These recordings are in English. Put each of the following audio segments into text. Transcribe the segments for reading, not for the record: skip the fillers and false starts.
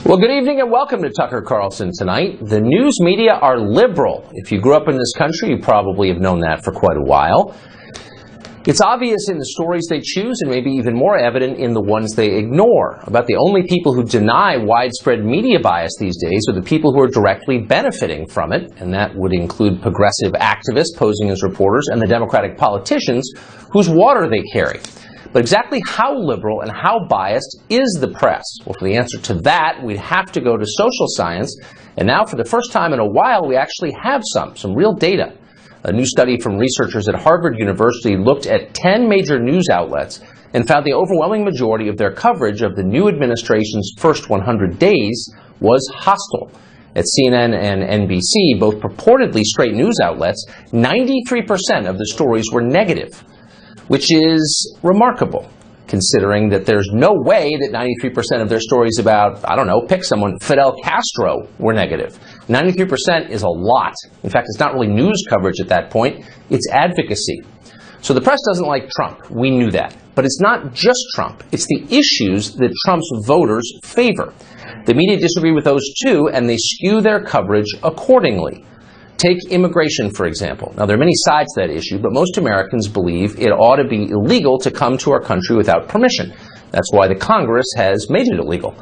Well, good evening and welcome to Tucker Carlson Tonight. The news media are liberal. If you grew up in this country, you probably have known that for quite a while. It's obvious in the stories they choose and maybe even more evident in the ones they ignore. About the only people who deny widespread media bias these days are the people who are directly benefiting from it, and that would include progressive activists posing as reporters and the Democratic politicians whose water they carry. But exactly how liberal and how biased is the press? Well, for the answer to that, we'd have to go to social science. And now, for the first time in a while, we actually have some real data. A new study from researchers at Harvard University looked at 10 major news outlets and found the overwhelming majority of their coverage of the new administration's first 100 days was hostile. At CNN and NBC, both purportedly straight news outlets, 93% of the stories were negative, which is remarkable, considering that there's no way that 93% of their stories about, I don't know, pick someone, Fidel Castro, were negative. 93% is a lot. In fact, it's not really news coverage at that point, it's advocacy. So the press doesn't like Trump. We knew that. But it's not just Trump. It's the issues that Trump's voters favor. The media disagree with those too, and they skew their coverage accordingly. Take immigration, for example. Now, there are many sides to that issue, but most Americans believe it ought to be illegal to come to our country without permission. That's why the Congress has made it illegal.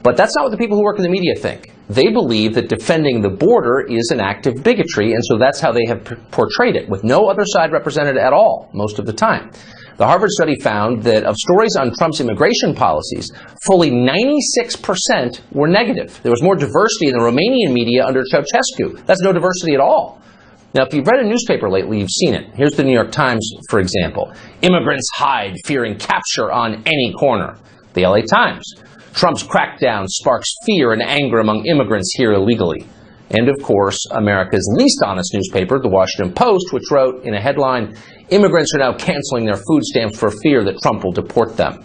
But that's not what the people who work in the media think. They believe that defending the border is an act of bigotry, and so that's how they have portrayed it, with no other side represented at all, most of the time. The Harvard study found that of stories on Trump's immigration policies, fully 96% were negative. There was more diversity in the Romanian media under Ceausescu. That's no diversity at all. Now, if you've read a newspaper lately, you've seen it. Here's the New York Times, for example. Immigrants hide, fearing capture on any corner. The LA Times. Trump's crackdown sparks fear and anger among immigrants here illegally. And, of course, America's least honest newspaper, The Washington Post, which wrote in a headline, "Immigrants are now canceling their food stamps for fear that Trump will deport them."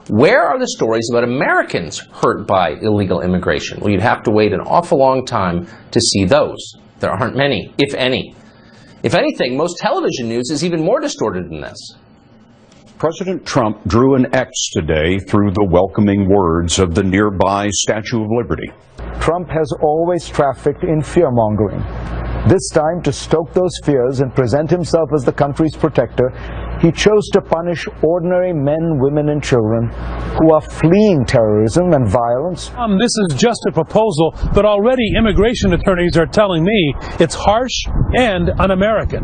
Where are the stories about Americans hurt by illegal immigration? Well, you'd have to wait an awful long time to see those. There aren't many, if any. If anything, most television news is even more distorted than this. President Trump drew an X today through the welcoming words of the nearby Statue of Liberty. Trump has always trafficked in fear-mongering. This time, to stoke those fears and present himself as the country's protector, he chose to punish ordinary men, women, and children who are fleeing terrorism and violence. This is just a proposal, but already immigration attorneys are telling me it's harsh and un-American.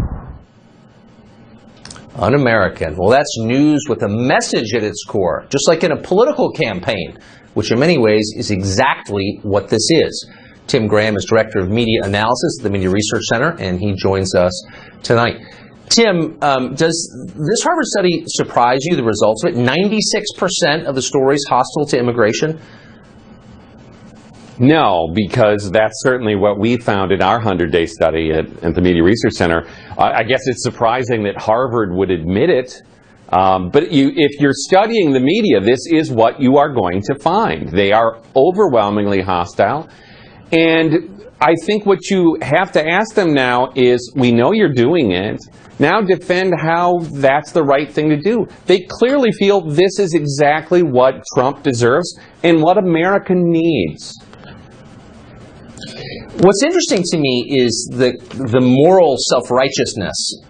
Un-American. Well, that's news with a message at its core, just like in a political campaign, which in many ways is exactly what this is. Tim Graham is Director of Media Analysis at the Media Research Center, and he joins us tonight. Tim, does this Harvard study surprise you, the results of it? 96% of the stories hostile to immigration? No, because that's certainly what we found in our 100-day study at the Media Research Center. I guess it's surprising that Harvard would admit it. But if you're studying the media, this is what you are going to find. They are overwhelmingly hostile. And I think what you have to ask them now is, we know you're doing it. Now defend how that's the right thing to do. They clearly feel this is exactly what Trump deserves and what America needs. What's interesting to me is the moral self-righteousness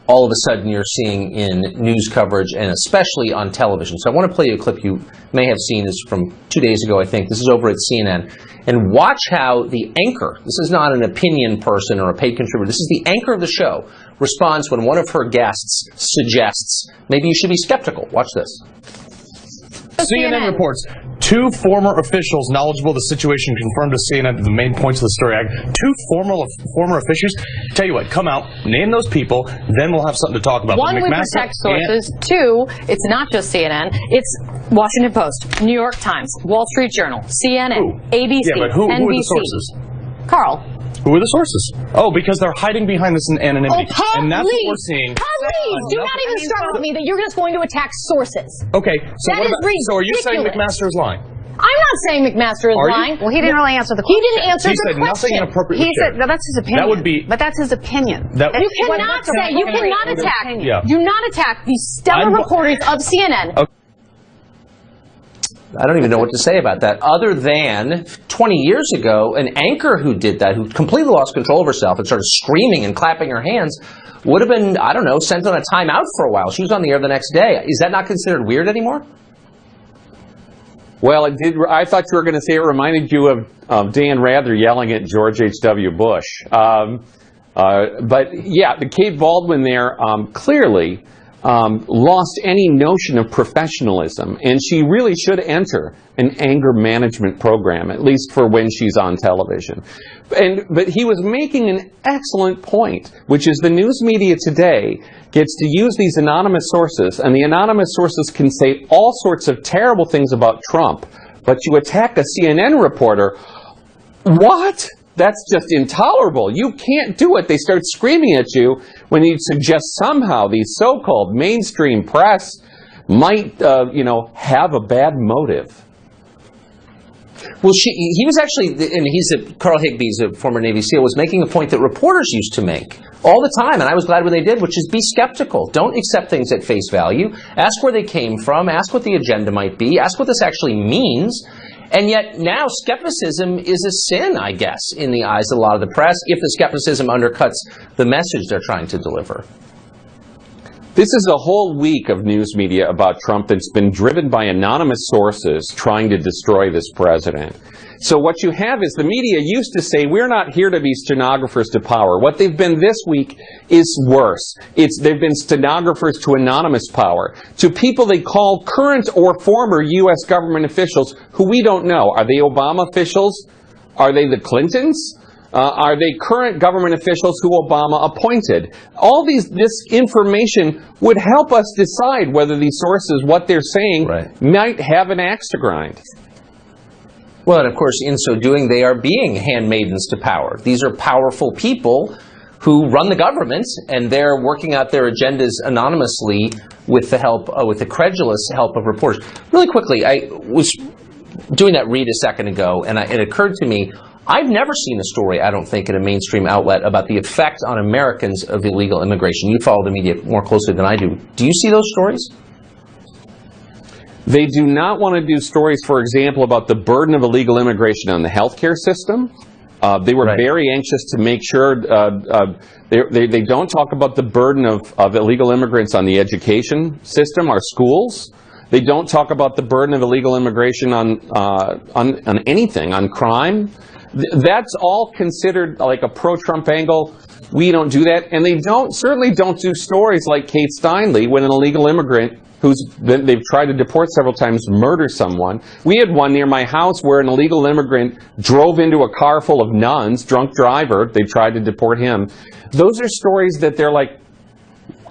all of a sudden you're seeing in news coverage and especially on television. So I want to play you a clip you may have seen. This is from 2 days ago, I think. This is over at CNN. And watch how the anchor, this is not an opinion person or a paid contributor, this is the anchor of the show, responds when one of her guests suggests maybe you should be skeptical. Watch this. CNN reports 2 former officials knowledgeable of the situation confirmed to CNN the main points of the story. 2 former officials. Tell you what, come out, name those people, then we'll have something to talk about. One, we protect sources. 2, it's not just CNN. It's Washington Post, New York Times, Wall Street Journal, CNN, ABC, yeah, but who NBC. are the sources? Carl. Who are the sources? Oh, because they're hiding behind this anonymity. Oh, and that's what we're seeing. Please, do not even start with me that you're just going to attack sources. Okay, so that what about, is so are you saying McMaster is lying? I'm not saying McMaster is lying. Well, he didn't really answer the question. He didn't answer the question. He said nothing inappropriate. He said, no, that's his opinion. That would be, but that's his opinion. You cannot say, you cannot attack, yeah. do not attack the stellar reporters of CNN. Okay. I don't even know what to say about that, other than 20 years ago, an anchor who did that, who completely lost control of herself and started screaming and clapping her hands, would have been, I don't know, sent on a timeout for a while. She was on the air the next day. Is that not considered weird anymore? Well, it did. I thought you were going to say it reminded you of Dan Rather yelling at George H.W. Bush. But yeah, the Kate Baldwin there clearly lost any notion of professionalism, and she really should enter an anger management program, at least for when she's on television. But he was making an excellent point, which is the news media today gets to use these anonymous sources, and the anonymous sources can say all sorts of terrible things about Trump, but you attack a CNN reporter, what? That's just intolerable. You can't do it. They start screaming at you when you suggest somehow these so-called mainstream press might, have a bad motive. Well, he was actually, and Carl Higby's a former Navy SEAL, was making a point that reporters used to make all the time, and I was glad when they did, which is be skeptical. Don't accept things at face value. Ask where they came from. Ask what the agenda might be. Ask what this actually means. And yet now skepticism is a sin, I guess, in the eyes of a lot of the press, if the skepticism undercuts the message they're trying to deliver. This is a whole week of news media about Trump that's been driven by anonymous sources trying to destroy this president. So what you have is the media used to say, we're not here to be stenographers to power. What they've been this week is worse. They've been stenographers to anonymous power, to people they call current or former U.S. government officials who we don't know. Are they Obama officials? Are they the Clintons? Are they current government officials who Obama appointed? All this information would help us decide whether these sources, what they're saying, might have an axe to grind. Well, and of course, in so doing, they are being handmaidens to power. These are powerful people who run the government, and they're working out their agendas anonymously with the help, with the credulous help of reporters. Really quickly, I was doing that read a second ago, and it occurred to me, I've never seen a story, I don't think, in a mainstream outlet about the effect on Americans of illegal immigration. You follow the media more closely than I do. Do you see those stories? They do not want to do stories, for example, about the burden of illegal immigration on the healthcare system. They were very anxious to make sure they don't talk about the burden of illegal immigrants on the education system, our schools. They don't talk about the burden of illegal immigration on anything, on crime. That's all considered like a pro-Trump angle. We don't do that. And they certainly don't do stories like Kate Steinle when an illegal immigrant they've tried to deport several times, murder someone. We had one near my house where an illegal immigrant drove into a car full of nuns, drunk driver. They tried to deport him. Those are stories that they're like,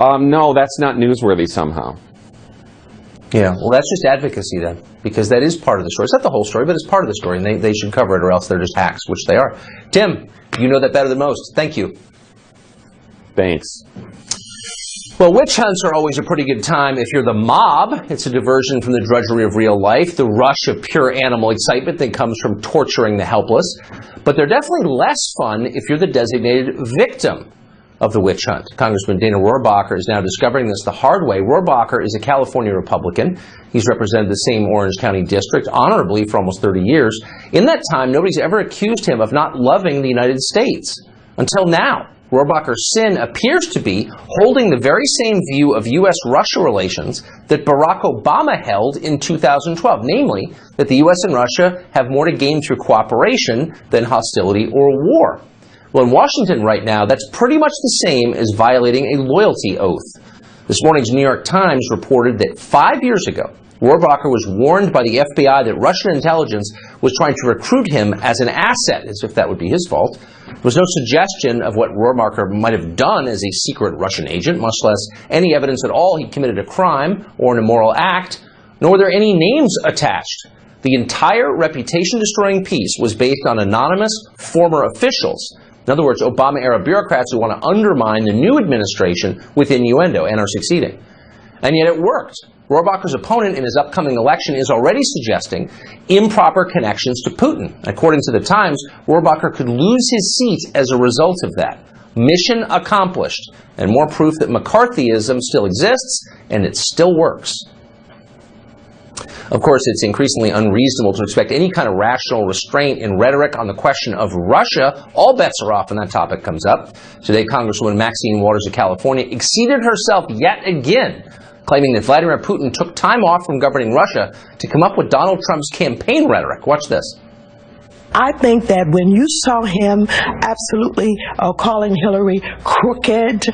no, that's not newsworthy somehow. Yeah, well, that's just advocacy then, because that is part of the story. It's not the whole story, but it's part of the story, and they should cover it, or else they're just hacks, which they are. Tim, you know that better than most. Thank you. Thanks. Well, witch hunts are always a pretty good time if you're the mob. It's a diversion from the drudgery of real life, the rush of pure animal excitement that comes from torturing the helpless. But they're definitely less fun if you're the designated victim of the witch hunt. Congressman Dana Rohrabacher is now discovering this the hard way. Rohrabacher is a California Republican. He's represented the same Orange County district honorably for almost 30 years. In that time, nobody's ever accused him of not loving the United States. Until now. Rohrabacher's sin appears to be holding the very same view of U.S.-Russia relations that Barack Obama held in 2012, namely that the U.S. and Russia have more to gain through cooperation than hostility or war. Well, in Washington right now, that's pretty much the same as violating a loyalty oath. This morning's New York Times reported that 5 years ago, Rohrabacher was warned by the FBI that Russian intelligence was trying to recruit him as an asset, as if that would be his fault. There was no suggestion of what Rohrabacher might have done as a secret Russian agent, much less any evidence at all he committed a crime or an immoral act, nor were there any names attached. The entire reputation-destroying piece was based on anonymous former officials. In other words, Obama-era bureaucrats who want to undermine the new administration with innuendo and are succeeding. And yet it worked. Rohrabacher's opponent in his upcoming election is already suggesting improper connections to Putin. According to the Times, Rohrabacher could lose his seat as a result of that. Mission accomplished, and more proof that McCarthyism still exists and it still works. Of course, it's increasingly unreasonable to expect any kind of rational restraint in rhetoric on the question of Russia. All bets are off when that topic comes up. Today, Congresswoman Maxine Waters of California exceeded herself yet again, claiming that Vladimir Putin took time off from governing Russia to come up with Donald Trump's campaign rhetoric. Watch this. I think that when you saw him absolutely calling Hillary crooked,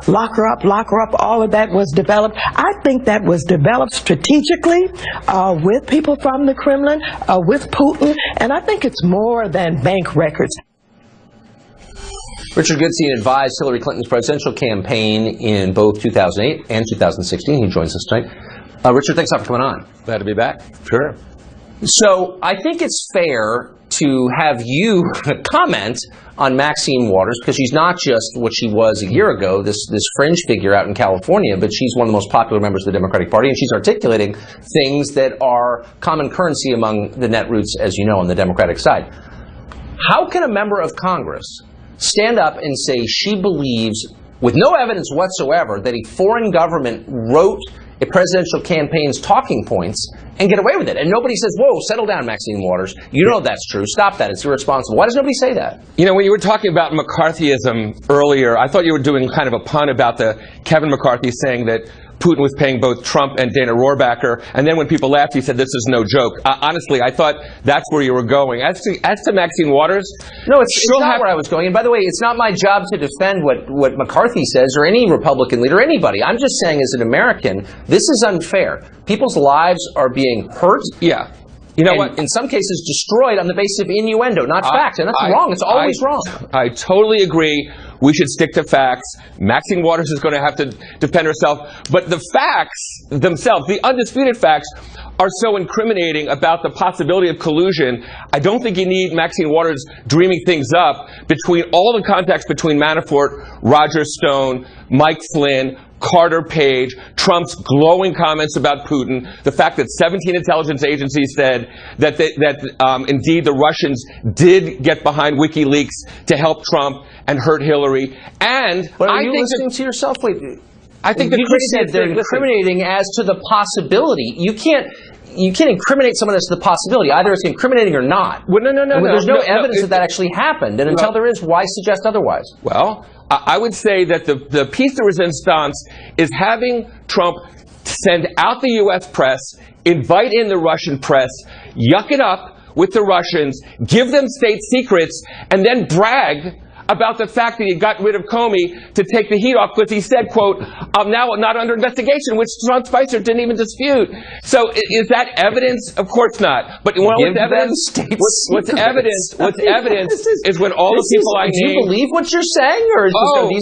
lock her up, all of that was developed. I think that was developed strategically with people from the Kremlin, with Putin, and I think it's more than bank records. Richard Goodstein advised Hillary Clinton's presidential campaign in both 2008 and 2016. He joins us tonight. Richard, thanks a lot for coming on. Glad to be back. Sure. So I think it's fair to have you comment on Maxine Waters, because she's not just what she was a year ago, this fringe figure out in California, but she's one of the most popular members of the Democratic Party, and she's articulating things that are common currency among the netroots, as you know, on the Democratic side. How can a member of Congress stand up and say she believes, with no evidence whatsoever, that a foreign government wrote a presidential campaign's talking points and get away with it? And nobody says, whoa, settle down, Maxine Waters. You know that's true. Stop that. It's irresponsible. Why does nobody say that? You know, when you were talking about McCarthyism earlier, I thought you were doing kind of a pun about the Kevin McCarthy saying that Putin was paying both Trump and Dana Rohrabacher, and then when people laughed, he said, this is no joke. Honestly, I thought that's where you were going. As to Maxine Waters... No, it's not where I was going. And by the way, it's not my job to defend what McCarthy says or any Republican leader, anybody. I'm just saying, as an American, this is unfair. People's lives are being hurt. Yeah. You know what? In some cases, destroyed on the basis of innuendo, not facts. And that's wrong. It's always wrong. I totally agree. We should stick to facts. Maxine Waters is going to have to defend herself. But the facts themselves, the undisputed facts, are so incriminating about the possibility of collusion. I don't think you need Maxine Waters dreaming things up between all the contacts between Manafort, Roger Stone, Mike Flynn, Carter Page, Trump's glowing comments about Putin, the fact that 17 intelligence agencies said that indeed the Russians did get behind WikiLeaks to help Trump and hurt Hillary. And but are you listening to yourself? Wait, I think you just said they're incriminating as to the possibility. You can't incriminate someone as to the possibility. Either it's incriminating or not. Well, no. There's no evidence that actually happened. And until there is, why suggest otherwise? Well, I would say that the piece de resistance is having Trump send out the U.S. press, invite in the Russian press, yuck it up with the Russians, give them state secrets, and then brag about the fact that he got rid of Comey to take the heat off because he said, quote, I'm now not under investigation, which Sean Spicer didn't even dispute. So is that evidence? Of course not. But what's evidence is when all the people I named... Do you believe what you're saying? Or is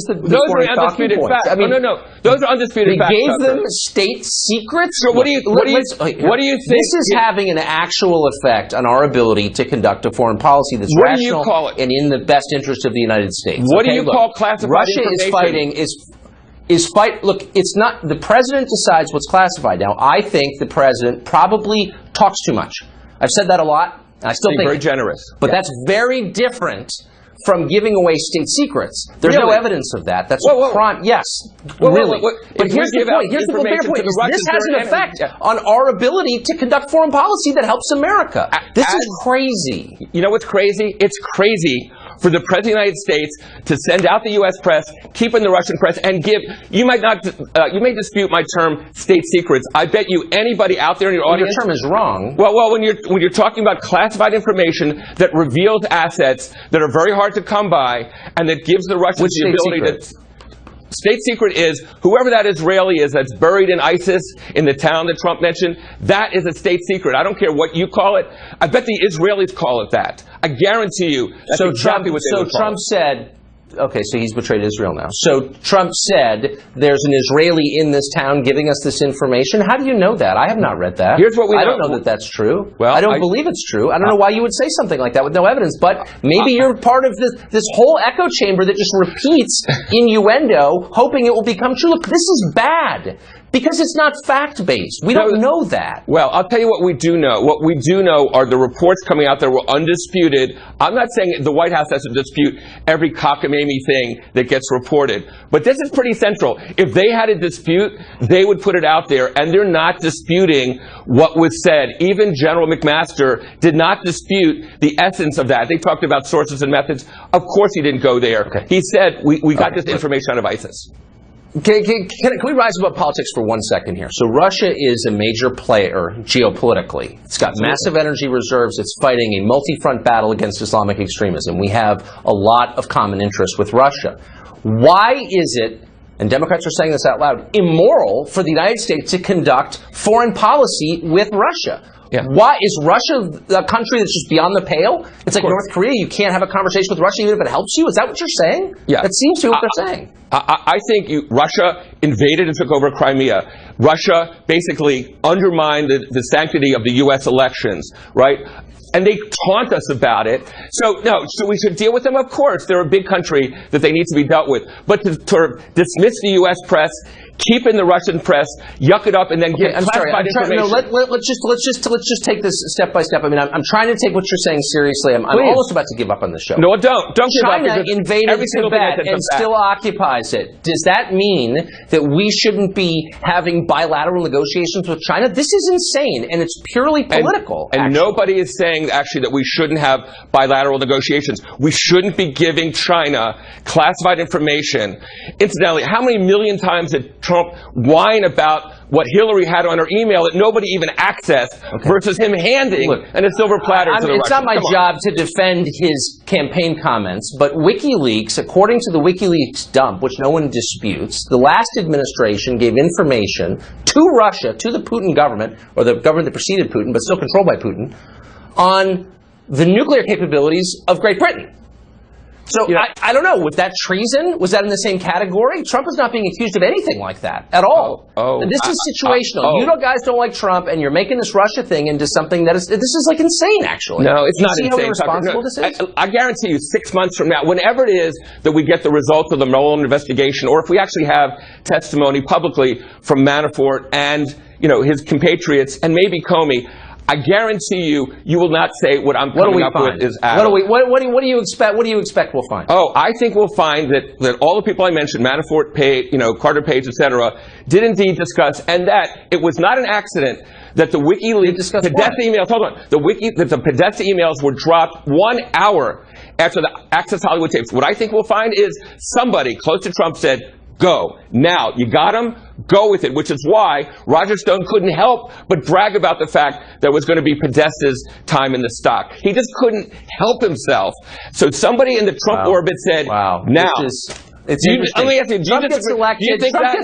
those are undisputed facts. I mean, no. Those are undisputed facts. They gave them state secrets? So what do you think? This is having an actual effect on our ability to conduct a foreign policy that's rational and in the best interest of the United States. What do you call classified Russia information? is fighting. Look, it's not the president decides what's classified. Now, I think the president probably talks too much. I've said that a lot. I still think very generous, but that's very different from giving away state secrets. There's no evidence of that. That's a crime. Yes, really. But here's the point. Here's the bigger point. This has an effect on our ability to conduct foreign policy that helps America. This is crazy. You know what's crazy? It's crazy for the President of the United States to send out the U.S. press, keep in the Russian press, and give... You may dispute my term state secrets. I bet you anybody out there in your audience... Your term is wrong. Well, when you're talking about classified information that reveals assets that are very hard to come by and that gives the Russians the ability to... State secret is whoever that Israeli is that's buried in ISIS in the town that Trump mentioned, that is a state secret. I don't care what you call it. I bet the Israelis call it that. I guarantee you that's exactly what they would call it. Said, okay, so he's betrayed Israel now. So Trump said there's an Israeli in this town giving us this information. How do you know that? I have not read that. Here's what we I don't know that that's true. Well, I don't believe it's true. I don't know why you would say something like that with no evidence. But maybe you're part of this whole echo chamber that just repeats innuendo, hoping it will become true. Look, this is bad. Because it's not fact-based. We don't know that. Well, I'll tell you what we do know. What we do know are the reports coming out that were undisputed. I'm not saying the White House has to dispute every cockamamie thing that gets reported. But this is pretty central. If they had a dispute, they would put it out there, and they're not disputing what was said. Even General McMaster did not dispute the essence of that. They talked about sources and methods. Of course he didn't go there. Okay. He said, we got this information out of ISIS. Can we rise above politics for 1 second here? So Russia is a major player geopolitically. It's got massive energy reserves. It's fighting a multi-front battle against Islamic extremism. We have a lot of common interest with Russia. Why is it, and Democrats are saying this out loud, immoral for the United States to conduct foreign policy with Russia? Yeah. Why is Russia a country that's just beyond the pale? It's like North Korea. You can't have a conversation with Russia even if it helps you. Is that what you're saying? Yeah. That seems to be what they're saying. I think Russia invaded and took over Crimea. Russia basically undermined the sanctity of the U.S. elections, right? And they taunt us about it. So we should deal with them? Of course. They're a big country that they need to be dealt with. But to dismiss the U.S. press, keep in the Russian press, yuck it up, and then give classified information. Let's just take this step by step. I mean, I'm trying to take what you're saying seriously. I'm almost about to give up on the show. No, don't give up. China invaded Tibet and still occupies it. Does that mean that we shouldn't be having bilateral negotiations with China? This is insane, and it's purely political. And nobody is saying actually that we shouldn't have bilateral negotiations. We shouldn't be giving China classified information. Incidentally, how many million times did Trump whine about what Hillary had on her email that nobody even accessed versus him handing and a silver platter to the Russians? It's not my job to defend his campaign comments, but WikiLeaks, according to the WikiLeaks dump, which no one disputes, the last administration gave information to Russia, to the Putin government, or the government that preceded Putin, but still controlled by Putin, on the nuclear capabilities of Great Britain. So I don't know. Was that treason? Was that in the same category? Trump is not being accused of anything like that at all. This is situational. You guys don't like Trump, and you're making this Russia thing into something that is. This is like insane, actually. No, it's not insane. See how irresponsible this is? I guarantee you, 6 months from now, whenever it is that we get the results of the Mueller investigation, or if we actually have testimony publicly from Manafort and his compatriots, and maybe Comey, I guarantee you will not say what I'm coming up with is Adam. What do you expect? What do you expect we'll find? I think we'll find that all the people I mentioned, Manafort, Page, Carter Page, etc., did indeed discuss, and that it was not an accident that the WikiLeaks Podesta emails. Hold on, that the Podesta emails were dropped 1 hour after the Access Hollywood tapes. What I think we'll find is somebody close to Trump said, "Go. Now, you got him? Go with it," which is why Roger Stone couldn't help but brag about the fact there was going to be Podesta's time in the stock. He just couldn't help himself. So somebody in the Trump orbit said, "Now." It's interesting. Let me ask you, Trump gets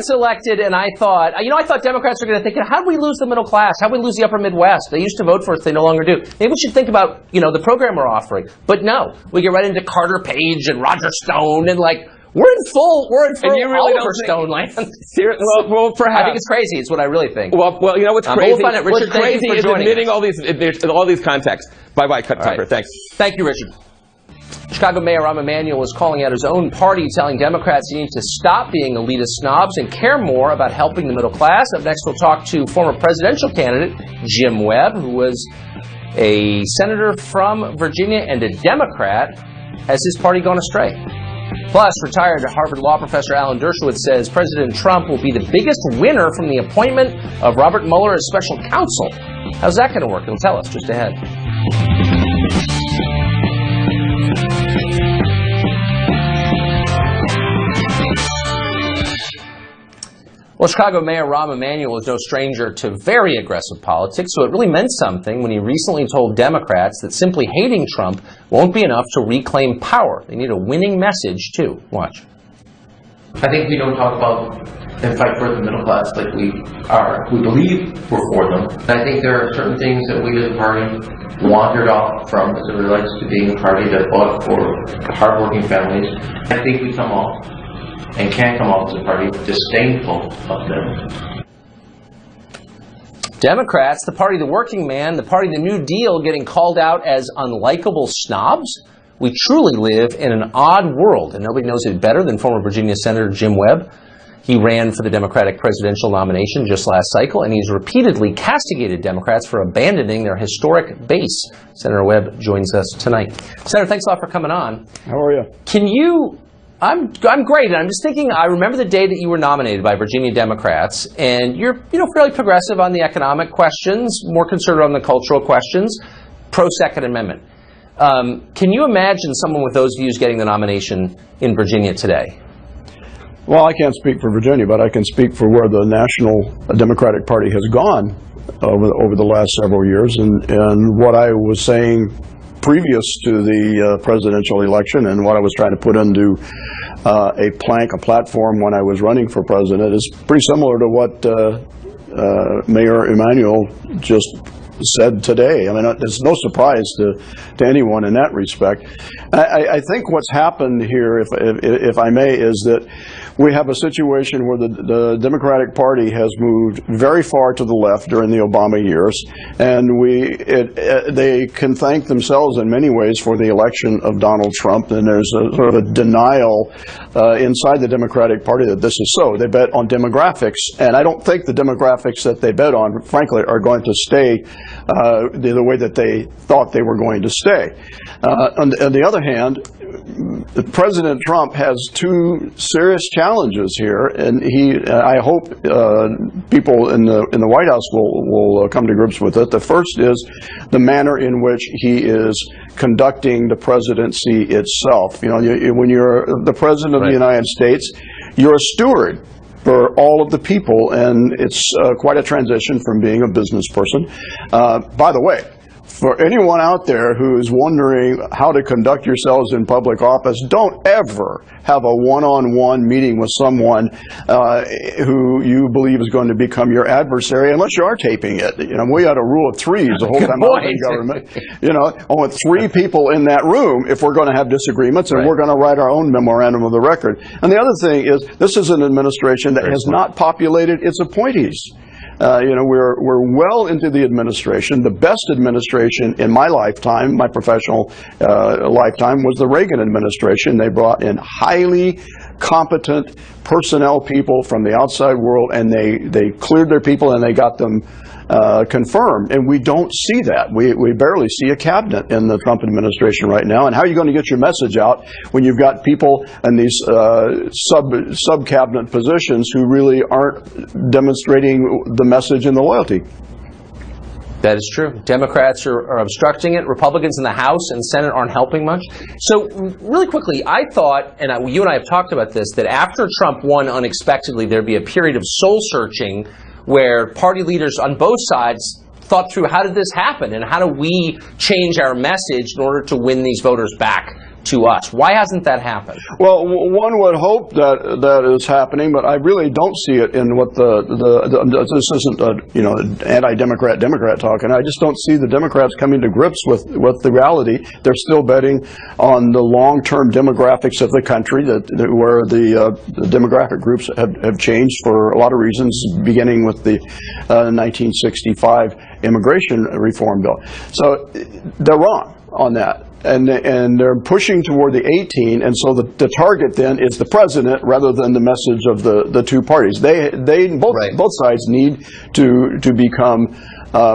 elected, and I thought, Democrats are going to think, how did we lose the middle class? How did we lose the upper Midwest? They used to vote for us, they no longer do. Maybe we should think about, the program we're offering. But no, we get right into Carter Page and Roger Stone and we're in full and you really Oliver Stone land. Well, perhaps. I think it's crazy. It's what I really think. Well, you know what's crazy? What's crazy is admitting all these contexts. Bye-bye, Tucker. Right. Thanks. Thank you, Richard. Chicago Mayor Rahm Emanuel is calling out his own party, telling Democrats they need to stop being elitist snobs and care more about helping the middle class. Up next, we'll talk to former presidential candidate Jim Webb, who was a senator from Virginia and a Democrat. Has his party gone astray? Plus, retired Harvard law professor Alan Dershowitz says President Trump will be the biggest winner from the appointment of Robert Mueller as special counsel. How's that going to work? He'll tell us just ahead. Well, Chicago Mayor Rahm Emanuel is no stranger to very aggressive politics, so it really meant something when he recently told Democrats that simply hating Trump won't be enough to reclaim power. They need a winning message, too. Watch. I think we don't talk about and fight for the middle class like we are. We believe we're for them. And I think there are certain things that we as a party wandered off from as it relates to being a party that fought for hardworking families. I think we come off and can come off as a party disdainful of them. Democrats, the party of the working man, the party of the New Deal, getting called out as unlikable snobs? We truly live in an odd world, and nobody knows it better than former Virginia Senator Jim Webb. He ran for the Democratic presidential nomination just last cycle, and he's repeatedly castigated Democrats for abandoning their historic base. Senator Webb joins us tonight. Senator, thanks a lot for coming on. How are you? Can you... I'm great, and I'm just thinking, I remember the day that you were nominated by Virginia Democrats, and you're fairly progressive on the economic questions, more conservative on the cultural questions, pro-Second Amendment. Can you imagine someone with those views getting the nomination in Virginia today? Well, I can't speak for Virginia, but I can speak for where the National Democratic Party has gone over the last several years, and what I was saying previous to the presidential election and what I was trying to put into a platform when I was running for president is pretty similar to what Mayor Emanuel just said today. I mean, it's no surprise to anyone in that respect. I think what's happened here, if I may, is that we have a situation where the Democratic Party has moved very far to the left during the Obama years, and they can thank themselves in many ways for the election of Donald Trump, and there's a sort of a denial inside the Democratic Party that this is so. They bet on demographics, and I don't think the demographics that they bet on, frankly, are going to stay the way that they thought they were going to stay. On the other hand, President Trump has two serious challenges here, and I hope people in the White House will come to grips with it. The first is the manner in which he is conducting the presidency itself. When you're the president of the United States, you're a steward for all of the people, and it's quite a transition from being a business person. By the way, for anyone out there who's wondering how to conduct yourselves in public office, don't ever have a one-on-one meeting with someone who you believe is going to become your adversary, unless you are taping it. We had a rule of threes the whole time I was in government. Only 3 people in that room if we're going to have disagreements, and we're going to write our own memorandum of the record. And the other thing is, this is an administration that has not populated its appointees. We're well into the administration. The best administration in my lifetime, my professional lifetime, was the Reagan administration. They brought in highly competent personnel people from the outside world, and they cleared their people and they got them confirmed. And we don't see that. We barely see a cabinet in the Trump administration right now. And how are you going to get your message out when you've got people in these sub-cabinet positions who really aren't demonstrating the message and the loyalty? That is true. Democrats are obstructing it. Republicans in the House and Senate aren't helping much. So really quickly, I thought, and you and I have talked about this, that after Trump won unexpectedly, there'd be a period of soul-searching where party leaders on both sides thought through, how did this happen, and how do we change our message in order to win these voters back to us? Why hasn't that happened? Well, one would hope that is happening, but I really don't see it in what this isn't anti-Democrat talk, and I just don't see the Democrats coming to grips with the reality. They're still betting on the long-term demographics of the country, where the demographic groups have changed for a lot of reasons, beginning with the 1965 immigration reform bill. So they're wrong on that. And they're pushing toward the 18, and so the target then is the president rather than the message of the two parties. Both sides need to become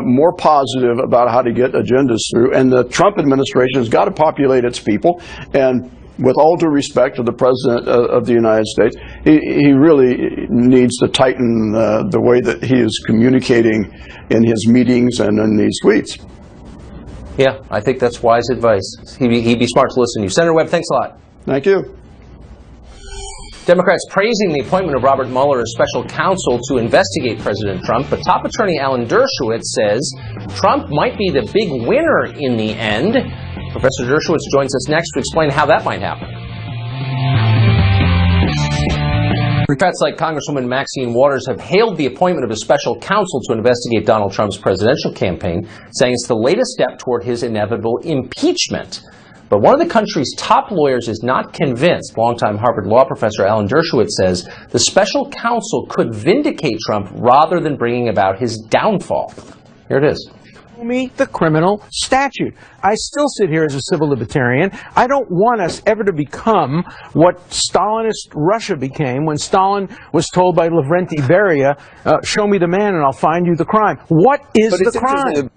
more positive about how to get agendas through, and the Trump administration has got to populate its people. And with all due respect to the President of the United States, he really needs to tighten the way that he is communicating in his meetings and in these tweets. Yeah, I think that's wise advice. He'd be smart to listen to you. Senator Webb, thanks a lot. Thank you. Democrats praising the appointment of Robert Mueller as special counsel to investigate President Trump, but top attorney Alan Dershowitz says Trump might be the big winner in the end. Professor Dershowitz joins us next to explain how that might happen. Democrats like Congresswoman Maxine Waters have hailed the appointment of a special counsel to investigate Donald Trump's presidential campaign, saying it's the latest step toward his inevitable impeachment. But one of the country's top lawyers is not convinced. Longtime Harvard law professor Alan Dershowitz says the special counsel could vindicate Trump rather than bringing about his downfall. Here it is. me the criminal statute. I still sit here as a civil libertarian. I don't want us ever to become what Stalinist Russia became when Stalin was told by Lavrenti Beria, show me the man and I'll find you the crime. What is the crime?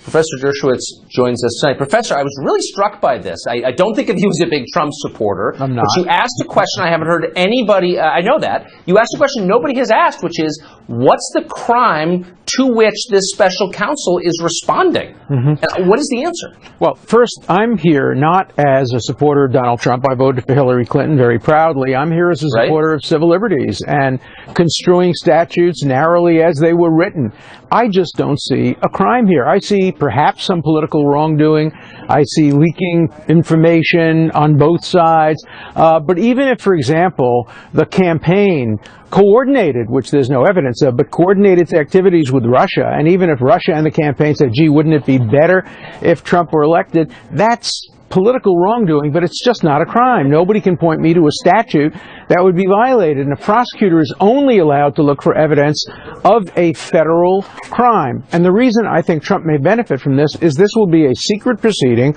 Professor Dershowitz joins us tonight. Professor, I was really struck by this. I don't think of you as a big Trump supporter. I'm not. But you asked a question I haven't heard anybody, I know that. You asked a question nobody has asked, which is, what's the crime to which this special counsel is responding? And what is the answer? Well, first, I'm here not as a supporter of Donald Trump. I voted for Hillary Clinton very proudly. I'm here as a supporter of civil liberties and construing statutes narrowly as they were written. I just don't see a crime here. I see perhaps some political wrongdoing. I see leaking information on both sides. But even if, for example, the campaign coordinated, which there's no evidence of, but coordinated its activities with Russia, and even if Russia and the campaign said, gee, wouldn't it be better if Trump were elected, that's political wrongdoing, but it's just not a crime. Nobody can point me to a statute that would be violated, and a prosecutor is only allowed to look for evidence of a federal crime. And the reason I think Trump may benefit from this is this will be a secret proceeding.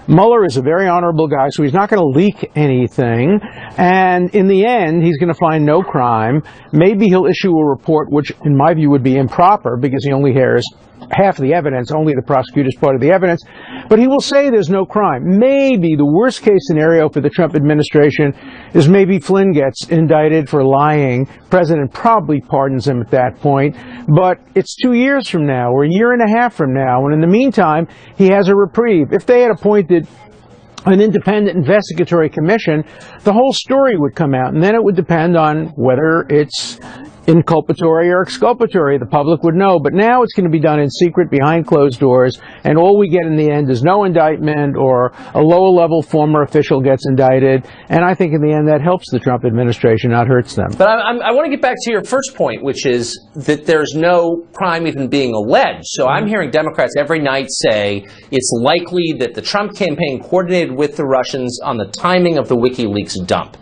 Mueller is a very honorable guy, so he's not going to leak anything, and in the end, he's going to find no crime. Maybe he'll issue a report, which in my view would be improper, because he only hears half the evidence, only the prosecutor's part of the evidence, but he will say there's no crime. Maybe the worst case scenario for the Trump administration is maybe Flynn gets indicted for lying. The president probably pardons him at that point, but it's 2 years from now or a year and a half from now, and in the meantime, he has a reprieve. If they had appointed an independent investigatory commission, the whole story would come out, and then it would depend on whether it's inculpatory or exculpatory. The public would know, but now it's going to be done in secret behind closed doors, and all we get in the end is no indictment, or a lower-level former official gets indicted, and I think in the end that helps the Trump administration, not hurts them. But I want to get back to your first point, which is that there's no crime even being alleged. So I'm hearing Democrats every night say it's likely that the Trump campaign coordinated with the Russians on the timing of the WikiLeaks dump.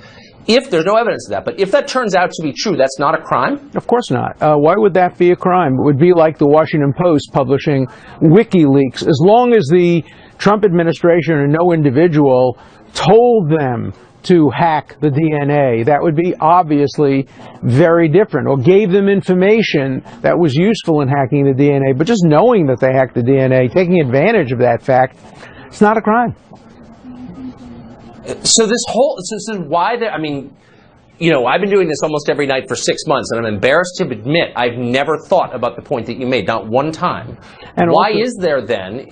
If there's no evidence of that, but if that turns out to be true, that's not a crime? Of course not. Why would that be a crime? It would be like the Washington Post publishing WikiLeaks. As long as the Trump administration or no individual told them to hack the DNA, that would be obviously very different, or gave them information that was useful in hacking the DNA. But just knowing that they hacked the DNA, taking advantage of that fact, it's not a crime. So this is why I mean, you know, I've been doing this almost every night for 6 months, and I'm embarrassed to admit I've never thought about the point that you made, not one time. And why is there then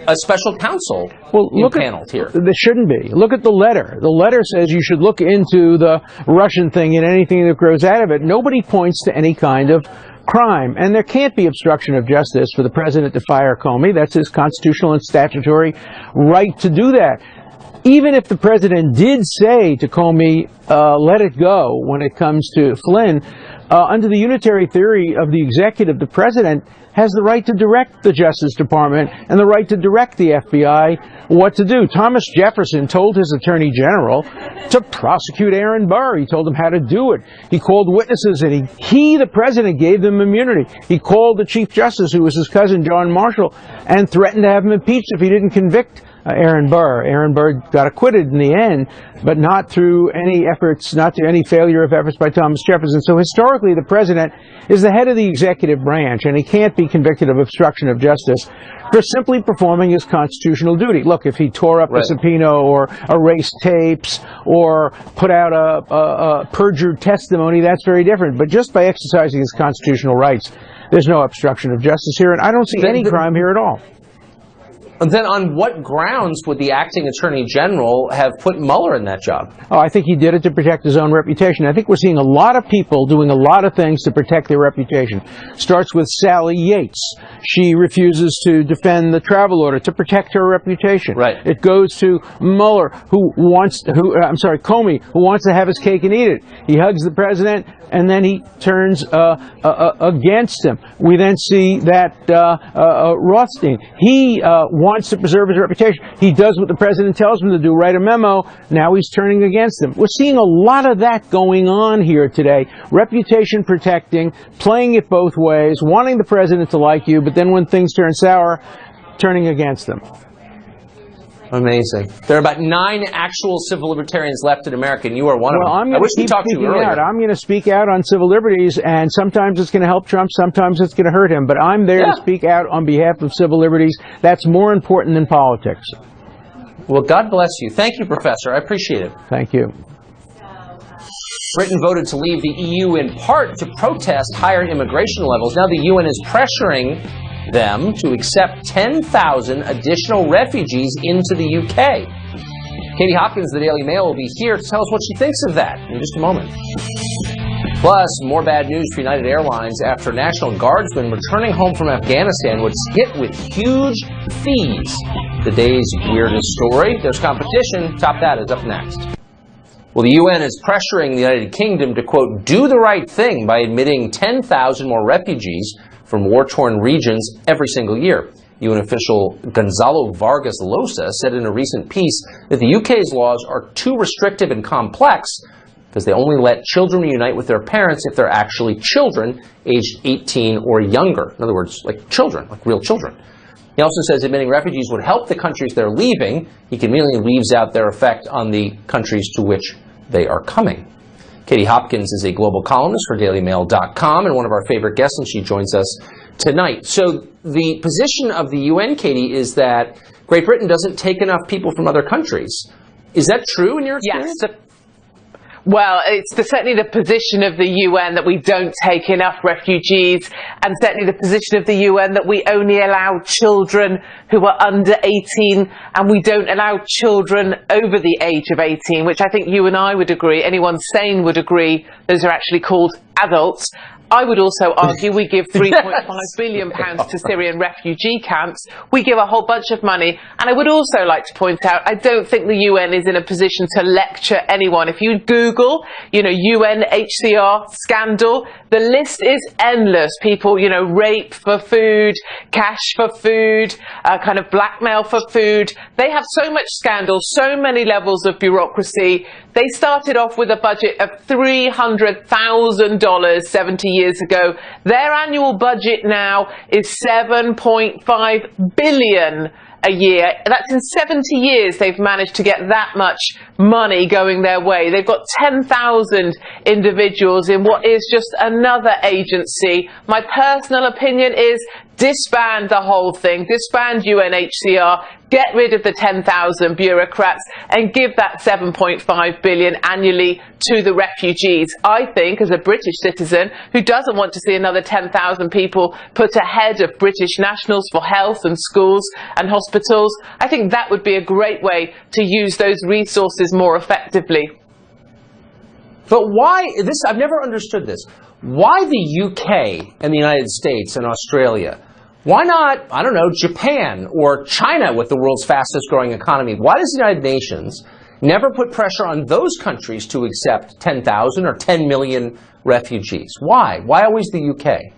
a special counsel impaneled here? There shouldn't be. Look at the letter. The letter says you should look into the Russian thing and anything that grows out of it. Nobody points to any kind of crime, and there can't be obstruction of justice for the president to fire Comey. That's his constitutional and statutory right to do that. Even if the president did say to Comey, let it go when it comes to Flynn, under the unitary theory of the executive, the president has the right to direct the Justice Department and the right to direct the FBI what to do. Thomas Jefferson told his attorney general to prosecute Aaron Burr. He told him how to do it. He called witnesses, and he, the president, gave them immunity. He called the Chief Justice, who was his cousin, John Marshall, and threatened to have him impeached if he didn't convict Aaron Burr. Aaron Burr got acquitted in the end, but not through any efforts, not through any failure of efforts by Thomas Jefferson. So historically, the president is the head of the executive branch, and he can't be convicted of obstruction of justice for simply performing his constitutional duty. Look, if he tore up a subpoena or erased tapes or put out a perjured testimony, that's very different. But just by exercising his constitutional rights, there's no obstruction of justice here, and I don't see any crime here at all. Then on what grounds would the acting attorney general have put Mueller in that job? Oh, I think he did it to protect his own reputation. I think we're seeing a lot of people doing a lot of things to protect their reputation. Starts with Sally Yates. She refuses to defend the travel order to protect her reputation. Right. It goes to Mueller, Comey, who wants to have his cake and eat it. He hugs the president, and then he turns against him. We then see that Rothstein, he wants to preserve his reputation. He does what the president tells him to do, write a memo. Now he's turning against them. We're seeing a lot of that going on here today. Reputation protecting, playing it both ways, wanting the president to like you, but then when things turn sour, turning against them. Amazing. There are about 9 actual civil libertarians left in America, and you are one of them. I'm I wish we talked to you earlier. I'm going to speak out on civil liberties, and sometimes it's going to help Trump, sometimes it's going to hurt him. But I'm there to speak out on behalf of civil liberties. That's more important than politics. Well, God bless you. Thank you, Professor. I appreciate it. Thank you. Britain voted to leave the EU in part to protest higher immigration levels. Now the UN is pressuring them to accept 10,000 additional refugees into the UK. Katie Hopkins, the Daily Mail, will be here to tell us what she thinks of that in just a moment. Plus, more bad news for United Airlines after National Guardsmen returning home from Afghanistan was hit with huge fees. The day's weirdest story. There's competition. Top That is up next. Well, the UN is pressuring the United Kingdom to, quote, do the right thing by admitting 10,000 more refugees from war-torn regions every single year. UN official Gonzalo Vargas Llosa said in a recent piece that the UK's laws are too restrictive and complex because they only let children reunite with their parents if they're actually children aged 18 or younger. In other words, like children, like real children. He also says admitting refugees would help the countries they're leaving. He conveniently leaves out their effect on the countries to which they are coming. Katie Hopkins is a global columnist for DailyMail.com and one of our favorite guests, and she joins us tonight. So the position of the UN, Katie, is that Great Britain doesn't take enough people from other countries. Is that true in your experience? Yes. Well, it's certainly the position of the UN that we don't take enough refugees, and certainly the position of the UN that we only allow children who are under 18, and we don't allow children over the age of 18, which I think you and I would agree, anyone sane would agree, those are actually called adults. I would also argue we give £3.5 billion to Syrian refugee camps. We give a whole bunch of money. And I would also like to point out, I don't think the UN is in a position to lecture anyone. If you Google, UNHCR scandal, the list is endless. People, rape for food, cash for food, kind of blackmail for food. They have so much scandal, so many levels of bureaucracy. They started off with a budget of $300,000 70 years ago. Their annual budget now is $7.5 billion a year. That's in 70 years they've managed to get that much money going their way. They've got 10,000 individuals in what is just another agency. My personal opinion is disband the whole thing, disband UNHCR, get rid of the 10,000 bureaucrats and give that 7.5 billion annually to the refugees. I think, as a British citizen who doesn't want to see another 10,000 people put ahead of British nationals for health and schools and hospitals, I think that would be a great way to use those resources more effectively. But why, I've never understood this. Why the UK and the United States and Australia? Why not, I don't know, Japan or China with the world's fastest growing economy? Why does the United Nations never put pressure on those countries to accept 10,000 or 10 million refugees? Why? Why always the UK?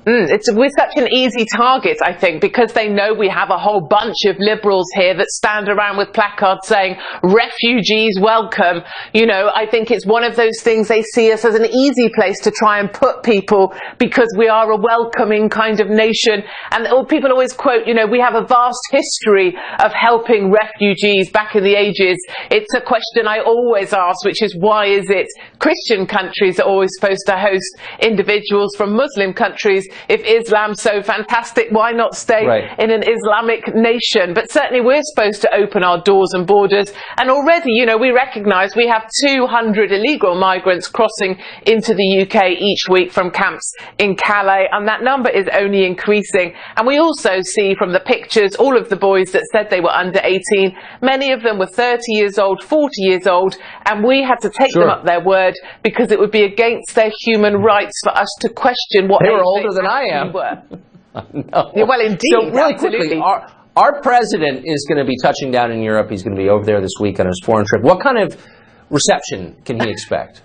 We're such an easy target, I think, because they know we have a whole bunch of liberals here that stand around with placards saying, refugees welcome. I think it's one of those things they see us as an easy place to try and put people because we are a welcoming kind of nation. And people always quote, we have a vast history of helping refugees back in the ages. It's a question I always ask, which is why is it Christian countries are always supposed to host individuals from Muslim countries? If Islam's so fantastic, why not stay in an Islamic nation? But certainly we're supposed to open our doors and borders. And already, we recognise we have 200 illegal migrants crossing into the UK each week from camps in Calais. And that number is only increasing. And we also see from the pictures, all of the boys that said they were under 18, many of them were 30 years old, 40 years old. And we had to take them up their word because it would be against their human rights for us to question what they were older than I am. No. Yeah, well, indeed. So really quickly, our president is going to be touching down in Europe. He's going to be over there this week on his foreign trip. What kind of reception can he expect?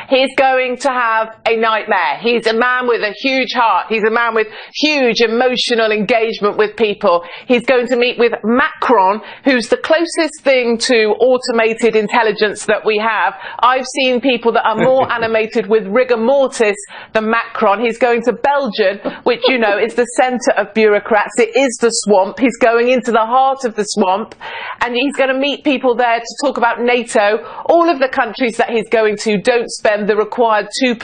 He's going to have a nightmare. He's a man with a huge heart. He's a man with huge emotional engagement with people. He's going to meet with Macron, who's the closest thing to automated intelligence that we have. I've seen people that are more animated with rigor mortis than Macron. He's going to Belgium, which, you know, is the centre of bureaucrats. It is the swamp. He's going into the heart of the swamp, and he's going to meet people there to talk about NATO. All of the countries that he's going to don't spend the required 2%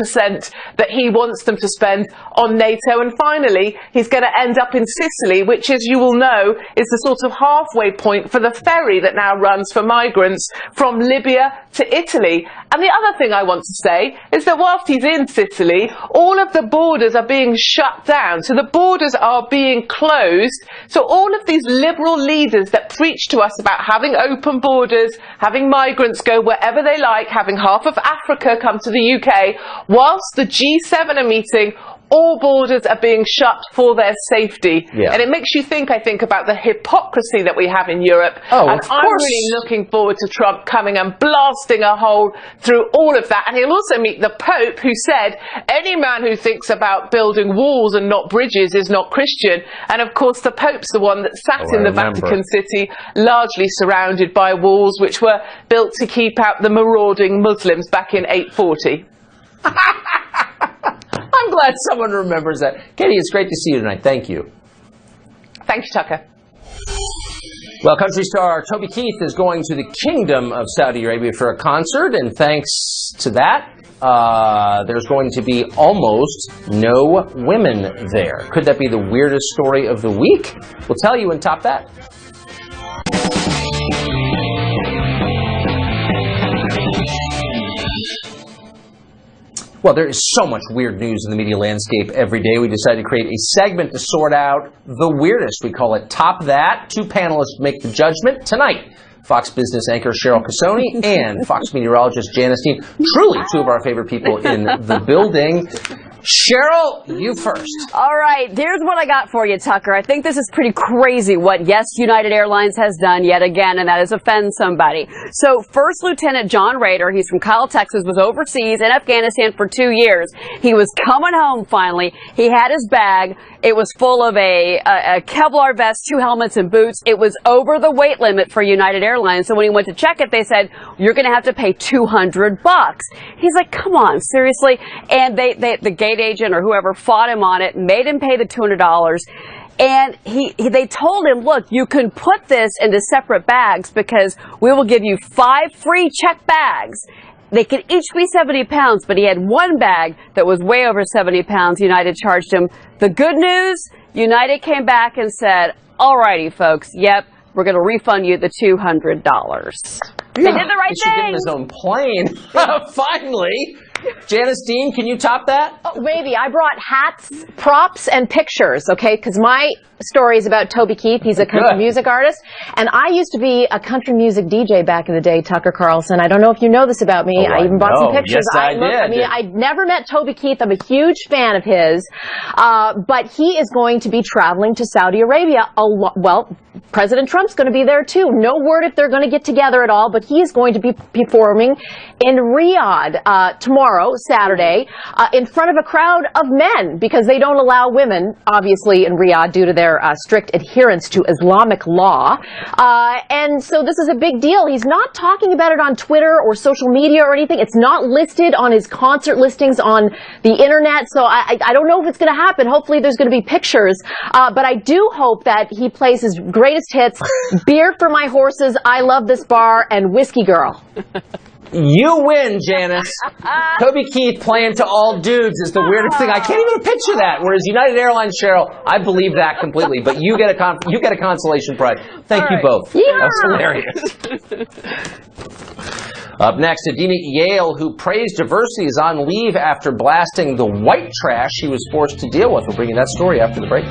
that he wants them to spend on NATO. And finally, he's going to end up in Sicily, which, as you will know, is the sort of halfway point for the ferry that now runs for migrants from Libya to Italy. And the other thing I want to say is that whilst he's in Sicily, all of the borders are being shut down. So the borders are being closed. So all of these liberal leaders that preach to us about having open borders, having migrants go wherever they like, having half of Africa come to the UK, whilst the G7 are meeting, all borders are being shut for their safety. Yeah. And it makes you think, I think, about the hypocrisy that we have in Europe. Oh, and I'm really looking forward to Trump coming and blasting a hole through all of that. And he'll also meet the Pope, who said, any man who thinks about building walls and not bridges is not Christian. And of course, the Pope's the one that sat in the Vatican City, largely surrounded by walls, which were built to keep out the marauding Muslims back in 840. I'm glad someone remembers that. Katie, it's great to see you tonight. Thank you. Thank you, Tucker. Well, country star Toby Keith is going to the Kingdom of Saudi Arabia for a concert, and thanks to that, there's going to be almost no women there. Could that be the weirdest story of the week? We'll tell you in Top That. Well, there is so much weird news in the media landscape every day. We decided to create a segment to sort out the weirdest. We call it Top That. Two panelists make the judgment tonight. Fox Business anchor Cheryl Casoni and Fox meteorologist Janice Dean. Truly two of our favorite people in the building. Cheryl, you first. All right, here's what I got for you, Tucker. I think this is pretty crazy what, yes, United Airlines has done yet again, and that is offend somebody. So First Lieutenant John Rader, he's from Kyle, Texas, was overseas in Afghanistan for 2 years. He was coming home finally. He had his bag. It was full of a Kevlar vest, 2 helmets, and boots. It was over the weight limit for United Airlines. So when he went to check it, they said, you're going to have to pay $200. He's like, come on, seriously? And the gate agent or whoever fought him on it, made him pay the $200. And they told him, look, you can put this into separate bags because we will give you 5 free check bags. They could each be 70 pounds, but he had one bag that was way over 70 pounds. United charged him. The good news, United came back and said, all righty, folks, yep, we're going to refund you the $200. They did the right thing. He should give him his own plane. Finally. Janice Dean, can you top that? Oh, maybe. I brought hats, props, and pictures, okay? Because my story is about Toby Keith. He's a country music artist. And I used to be a country music DJ back in the day, Tucker Carlson. I don't know if you know this about me. I even brought some pictures. Yes, I did. I mean, I'd never met Toby Keith. I'm a huge fan of his. But he is going to be traveling to Saudi Arabia. Well, President Trump's going to be there, too. No word if they're going to get together at all, but he is going to be performing in Riyadh tomorrow, Saturday, in front of a crowd of men, because they don't allow women, obviously, in Riyadh due to their strict adherence to Islamic law. And so this is a big deal. He's not talking about it on Twitter or social media or anything. It's not listed on his concert listings on the internet, so I don't know if it's going to happen. Hopefully there's going to be pictures, but I do hope that he plays his greatest hits, Beer for My Horses, I Love This Bar, and Whiskey Girl. You win, Janice. Toby Keith playing to all dudes is the weirdest thing. I can't even picture that. Whereas United Airlines, Cheryl, I believe that completely. But you get a consolation prize. Thank you both. Yeah. That's hilarious. Up next, a dean at Yale who praised diversity is on leave after blasting the white trash he was forced to deal with. We'll bring you that story after the break.